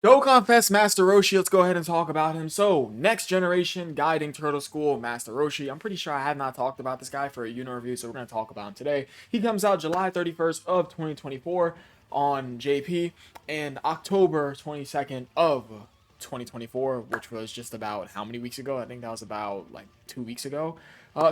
Dokkan Fest Master Roshi, let's go ahead and talk about him. So, next generation guiding Turtle School Master Roshi. I'm pretty sure I have not talked about this guy for a Uno review, so we're going to talk about him today. He comes out July 31st of 2024 on JP and October 22nd of 2024, which was just about how many weeks ago? I think that was about like 2 weeks ago.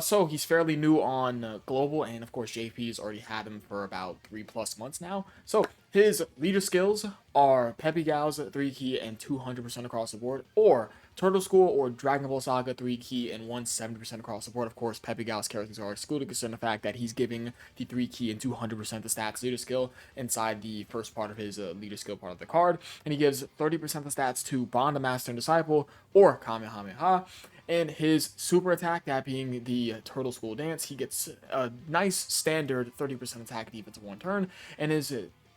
So he's fairly new on global, and of course JP's already had him for about 3+ months now. So his leader skills are Peppy Gal's 3 key and 200% across the board, or Turtle School or Dragon Ball Saga 3 key and 170% across the board. Of course, Peppy Gal's characters are excluded considering the fact that he's giving the 3 key and 200% the stats leader skill inside the first part of his leader skill part of the card, and he gives 30% the stats to Bond the Master and Disciple or Kamehameha. And his super attack, that being the Turtle School Dance, he gets a nice standard 30% attack defense of 1 turn, and his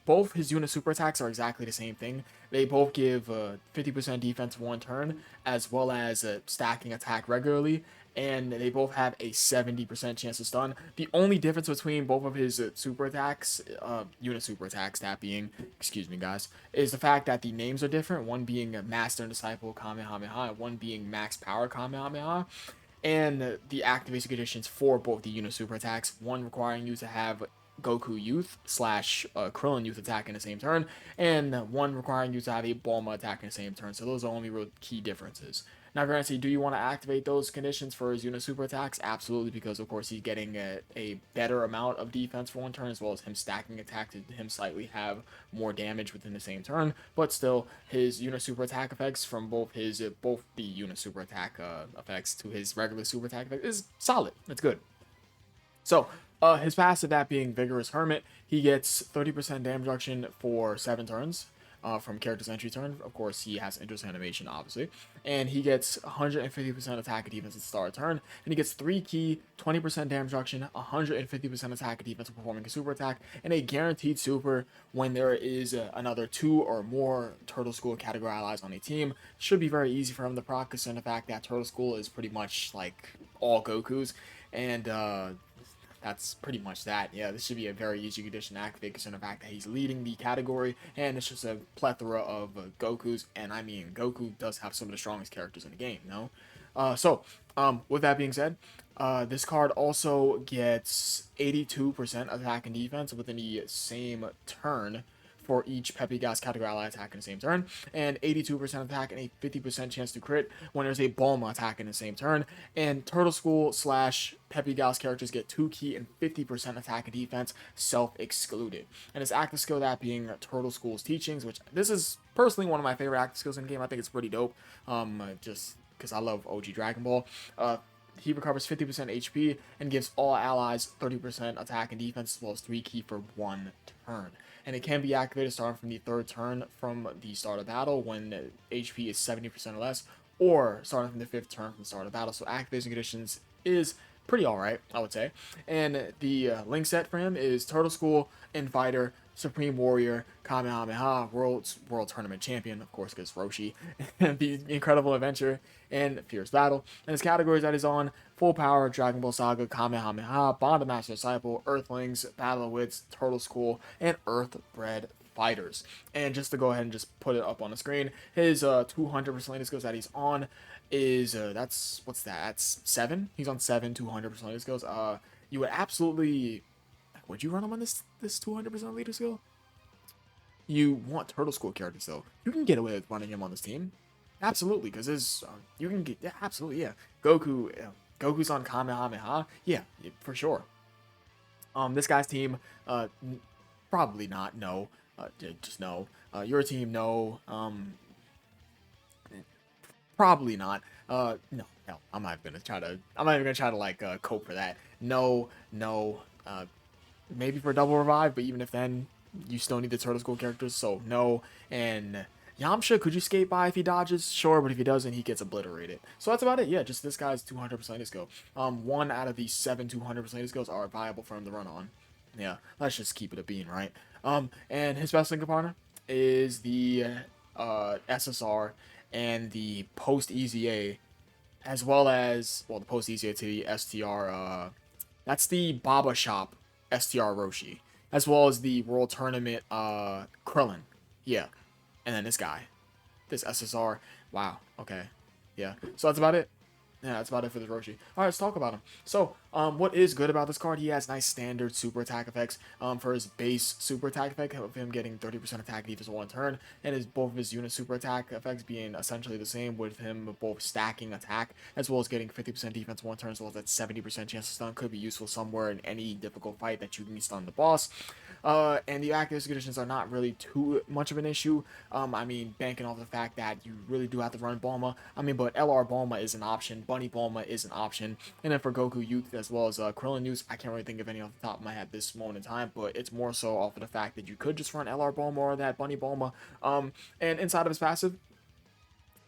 both his unit super attacks are exactly the same thing. They both give 50% defense of 1 turn, as well as stacking attack regularly, and they both have a 70% chance to stun. The only difference between both of his super attacks, unit super attacks, that being, excuse me guys, is the fact that the names are different. One being Master and Disciple Kamehameha, and one being Max Power Kamehameha. And the activation conditions for both the unit super attacks, one requiring you to have Goku Youth slash Krillin Youth attack in the same turn, and one requiring you to have a Bulma attack in the same turn. So those are only real key differences. Now, granted, do you want to activate those conditions for his unit super attacks? Absolutely, because of course he's getting a better amount of defense for 1 turn, as well as him stacking attack to him slightly have more damage within the same turn. But still, his unit super attack effects from both his both the unit super attack effects to his regular super attack effect is solid. It's good. So, his passive, that being Vigorous Hermit, he gets 30% damage reduction for 7 turns from character's entry turn. Of course, he has interest animation, obviously. And he gets 150% attack and defense at the start of turn. And he gets 3 key, 20% damage reduction, 150% attack and defense performing a super attack, and a guaranteed super when there is another 2 or more Turtle School category allies on a team. Should be very easy for him to proc, considering the fact that Turtle School is pretty much like all Gokus. And that's pretty much that. Yeah, this should be a very easy condition to activate considering the fact that he's leading the category, and it's just a plethora of Gokus, and I mean, Goku does have some of the strongest characters in the game, no? With that being said, this card also gets 82% attack and defense within the same turn for each Peppy Gas category ally attack in the same turn, and 82% attack and a 50% chance to crit when there's a Bulma attack in the same turn. And Turtle School slash Peppy Gas characters get 2 key and 50% attack and defense self-excluded. And his active skill, that being Turtle School's Teachings, which this is personally one of my favorite active skills in the game. I think it's pretty dope, just because I love OG Dragon Ball. He recovers 50% HP and gives all allies 30% attack and defense, as well as 3 key for 1 turn. And it can be activated starting from the 3rd turn from the start of battle when HP is 70% or less, or starting from the 5th turn from the start of battle. So activation conditions is pretty alright, I would say. And the link set for him is Turtle School, Infighter, Supreme Warrior, Kamehameha, World Tournament Champion, of course, because Roshi, the Incredible Adventure, and Fierce Battle. And his categories that he's on: Full Power, Dragon Ball Saga, Kamehameha, Bond of Master Disciple, Earthlings, Battle of Wits, Turtle School, and Earthbred Fighters. And just to go ahead and just put it up on the screen, his 200% skills that he's on is that's what's that? That's 7. He's on 7 200% skills. You would absolutely, would you run him on this 200% leader skill? You want Turtle School characters though. You can get away with running him on this team. Absolutely, because there's you can get, yeah, absolutely, yeah. Goku's on Kamehameha, yeah, for sure. This guy's team, probably not. No, just no. Your team, no. Probably not. No, no. I'm not even gonna try to like cope for that. No, no. Maybe for double revive, but even if then, you still need the Turtle School characters, so no. And Yamcha, could you skate by if he dodges? Sure, but if he doesn't, he gets obliterated. So that's about it. Yeah, just this guy's 200% skill. 1 out of the 7 200% skills are viable for him to run on. Yeah, let's just keep it a bean, right? And his best linker partner is the SSR and the post EZA, as well as, well, the post EZA to the STR. That's the Baba Shop STR Roshi, as well as the World Tournament Krillin. Yeah, and then this guy. this SSR. Wow. Okay. Yeah. So that's about it. Yeah, that's about it for the Roshi. All right, let's talk about him. So, what is good about this card? He has nice standard super attack effects. For his base super attack effect of him getting 30% attack defense 1 turn, and his both of his unit super attack effects being essentially the same, with him both stacking attack as well as getting 50% defense 1 turn, as well as that 70% chance to stun, could be useful somewhere in any difficult fight that you can stun the boss. And the active conditions are not really too much of an issue. I mean, banking off the fact that you really do have to run Bulma. I mean, but LR Bulma is an option. Bunny Bulma is an option. And then for Goku Youth as well as Krillin Youth, I can't really think of any off the top of my head at this moment in time, but it's more so off of the fact that you could just run LR Bulma or that Bunny Bulma. And inside of his passive,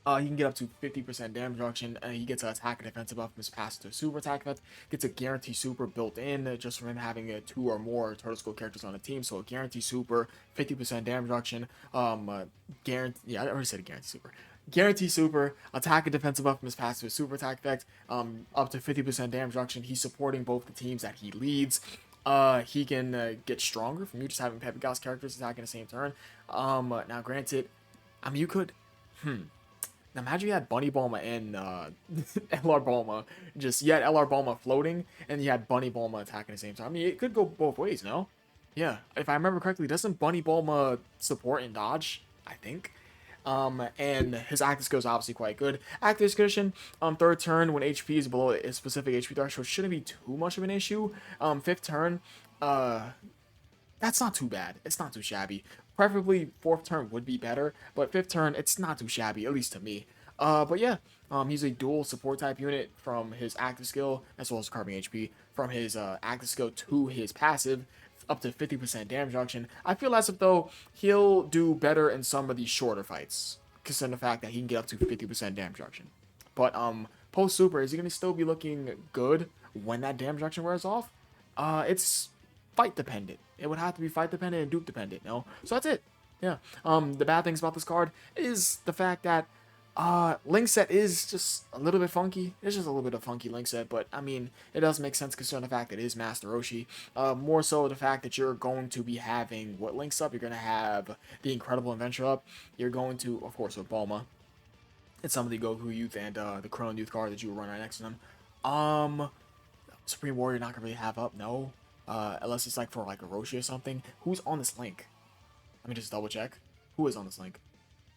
he can get up to 50% damage reduction, and he gets an attack and defensive buff from his passive to super attack effect. Gets a guarantee super built in just from him having 2 or more Turtle School characters on the team. So a guarantee super, 50% damage reduction. Yeah, I already said a guarantee super. Guarantee super, attack and defensive buff from his passive to super attack effect. Up to 50% damage reduction. He's supporting both the teams that he leads. He can get stronger from you just having Pepe Gauss characters attacking the same turn. Now granted, I mean you could. Now imagine you had Bunny Bulma and LR Bulma. You had LR Bulma floating, and you had Bunny Bulma attacking at the same time. I mean, it could go both ways, no? Yeah, if I remember correctly, doesn't Bunny Bulma support and dodge? I think. And his active skill is obviously quite good. Active condition, third turn when HP is below a specific HP threshold shouldn't be too much of an issue. Fifth turn, that's not too bad. It's not too shabby. Preferably fourth turn would be better, but fifth turn, it's not too shabby, at least to me. But yeah, he's a dual support type unit from his active skill as well as carbon HP. From his active skill to his passive, up to 50% damage reduction. I feel as if though he'll do better in some of these shorter fights, considering the fact that he can get up to 50% damage reduction. But post super, is he gonna still be looking good when that damage reduction wears off? It's fight dependent. It would have to be fight dependent and dupe dependent, no? So that's it. Yeah. The bad things about this card is the fact that link set is just a little bit funky. It's just a little bit of funky link set, but I mean, it does make sense considering the fact that it is Master Roshi. More so the fact that you're going to be having what links up. You're going to have the Incredible Adventure up. You're going to, of course, with Bulma. It's some of the Goku Youth and the Krillin Youth card that you will run right next to them. Supreme Warrior not gonna really have up, no. Unless it's like for like a Roshi or something. Who's on this link? Let me just double check. Who is on this link?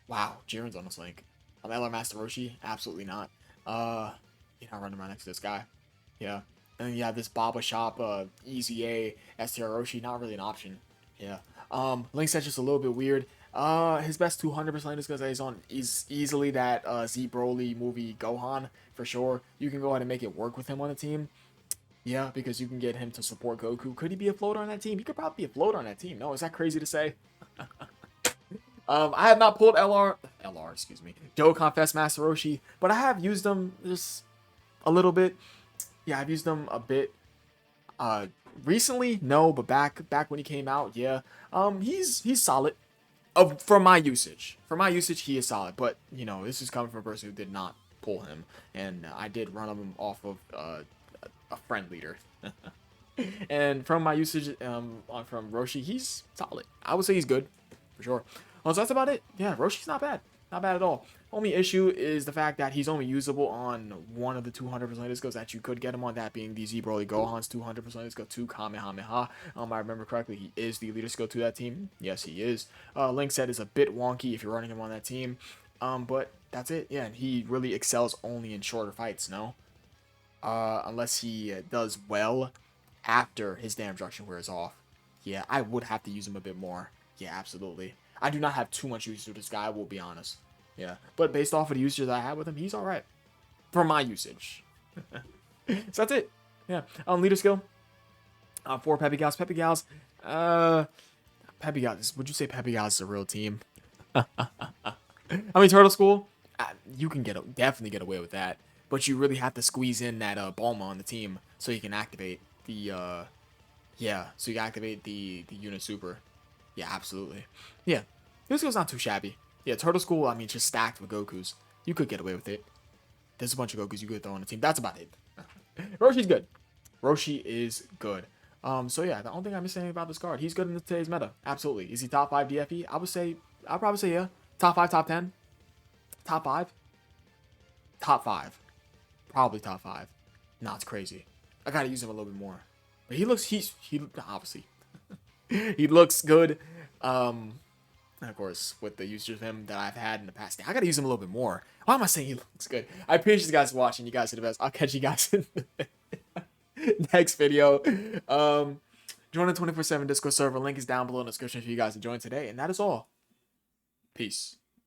Wow, Jiren's on this link. LR Master Roshi? Absolutely not. You're not running right next to this guy. Yeah. And then you have this Baba Shop, Easy A, STR Roshi, not really an option. Yeah. Link set's just a little bit weird. His best 200% is because he's on easily that Z Broly movie Gohan, for sure. You can go ahead and make it work with him on the team. Yeah, because you can get him to support Goku. Could he be a floater on that team? He could probably be a floater on that team. No, is that crazy to say? I have not pulled Dokkan Fest Master Roshi, but I have used them just a little bit. Yeah, I've used them a bit. Recently, no, but back when he came out, yeah. He's solid. For my usage, he is solid. But you know, this is coming from a person who did not pull him, and I did run him off of a friend leader. And from my usage, from Roshi, he's solid. I would say he's good, for sure. Well, so that's about it. Yeah, Roshi's not bad. Not bad at all. Only issue is the fact that he's only usable on one of the 200% skills that you could get him on, that being the Z Broly Gohan's 200% skill 2 Kamehameha. I remember correctly, he is the leader skill to that team. Yes, he is. Link set is a bit wonky if you're running him on that team. But that's it. Yeah, and he really excels only in shorter fights, no? Unless he does well after his damage reduction wears off. Yeah, I would have to use him a bit more. Yeah, absolutely. I do not have too much use with this guy, I will be honest. Yeah, but based off of the usage that I have with him, he's alright. For my usage. So that's it. Yeah. Leader skill. For Pepe Gauss. Pepe Gauss. Pepe Gauss. Would you say Pepe Gauss is a real team? I mean, Turtle School. You can definitely get away with that. But you really have to squeeze in that Bulma on the team so you can activate the so you can activate the unit super. Yeah, absolutely. Yeah, this skill's not too shabby. Yeah, Turtle School, I mean, just stacked with Gokus. You could get away with it. There's a bunch of Gokus you could throw on the team. That's about it. Roshi's good. Roshi is good. So yeah, the only thing I miss anything about this card, he's good in today's meta. Absolutely. Is he top 5 DFE? I'd probably say yeah. Top 5, top 10. top 5? Top 5. Probably top 5. Nah, it's crazy. I gotta use him a little bit more. But he obviously, he looks good. And of course, with the usage of him that I've had in the past, I gotta use him a little bit more. Why am I saying he looks good? I appreciate you guys watching. You guys are the best. I'll catch you guys in the next video. Join the 24/7 Discord server. Link is down below in the description for you guys to join today. And that is all. Peace.